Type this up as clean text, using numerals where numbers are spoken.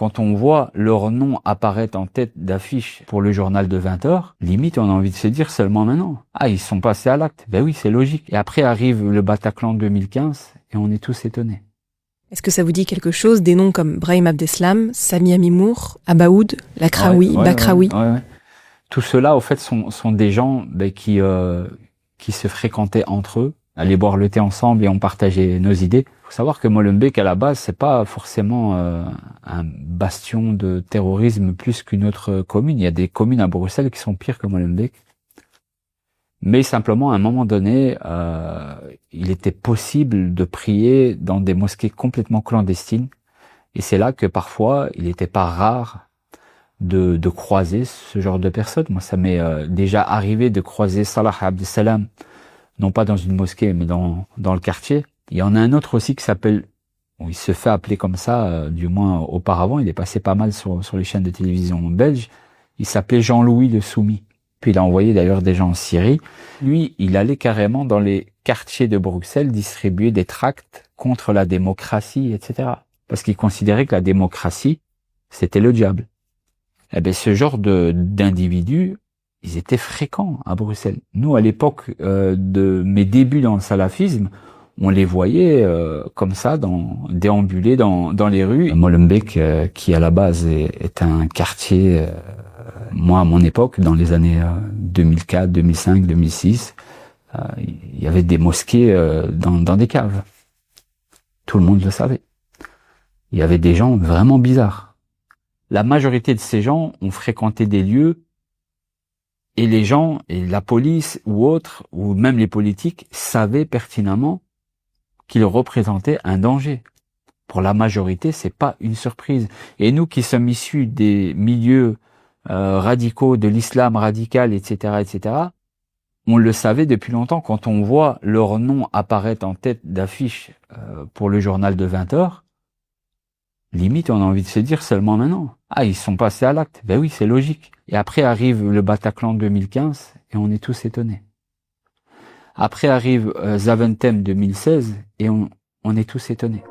quand on voit leur nom apparaître en tête d'affiche pour le journal de 20h, limite on a envie de se dire seulement maintenant. Ah, ils sont passés à l'acte. Ben oui, c'est logique. Et après arrive le Bataclan 2015 et on est tous étonnés. Est-ce que ça vous dit quelque chose, des noms comme Brahim Abdeslam, Sami Amimour, Abaoud, Lakraoui, Bakraoui? Ouais. Tout cela, au fait, sont des gens qui se fréquentaient entre eux, allaient boire le thé ensemble et on partageait nos idées. Il faut savoir que Molenbeek, à la base, c'est pas forcément un bastion de terrorisme plus qu'une autre commune. Il y a des communes à Bruxelles qui sont pires que Molenbeek. Mais simplement, à un moment donné, il était possible de prier dans des mosquées complètement clandestines. Et c'est là que parfois, il n'était pas rare de croiser ce genre de personnes. Moi, ça m'est déjà arrivé de croiser Salah Abdeslam, non pas dans une mosquée, mais dans le quartier. Il y en a un autre aussi qui s'appelle, il se fait appeler comme ça, du moins auparavant, il est passé pas mal sur les chaînes de télévision belges. Il s'appelait Jean-Louis le Soumis. Puis il a envoyé d'ailleurs des gens en Syrie. Lui, il allait carrément dans les quartiers de Bruxelles distribuer des tracts contre la démocratie, etc. Parce qu'il considérait que la démocratie, c'était le diable. Eh ben, ce genre d'individus, ils étaient fréquents à Bruxelles. Nous, à l'époque de mes débuts dans le salafisme, on les voyait comme ça, déambuler dans les rues. Molenbeek, qui à la base est un quartier, moi à mon époque, dans les années 2004, 2005, 2006, il y avait des mosquées dans des caves. Tout le monde le savait. Il y avait des gens vraiment bizarres. La majorité de ces gens ont fréquenté des lieux et les gens, et la police ou autres, ou même les politiques, savaient pertinemment qu'ils représentaient un danger. Pour la majorité, c'est pas une surprise. Et nous qui sommes issus des milieux radicaux, de l'islam radical, etc., on le savait depuis longtemps. Quand on voit leur nom apparaître en tête d'affiche pour le journal de 20h, limite on a envie de se dire seulement maintenant. Ah, ils sont passés à l'acte. Ben oui, c'est logique. Et après arrive le Bataclan 2015 et on est tous étonnés. Après arrive Zaventem 2016 et on est tous étonnés.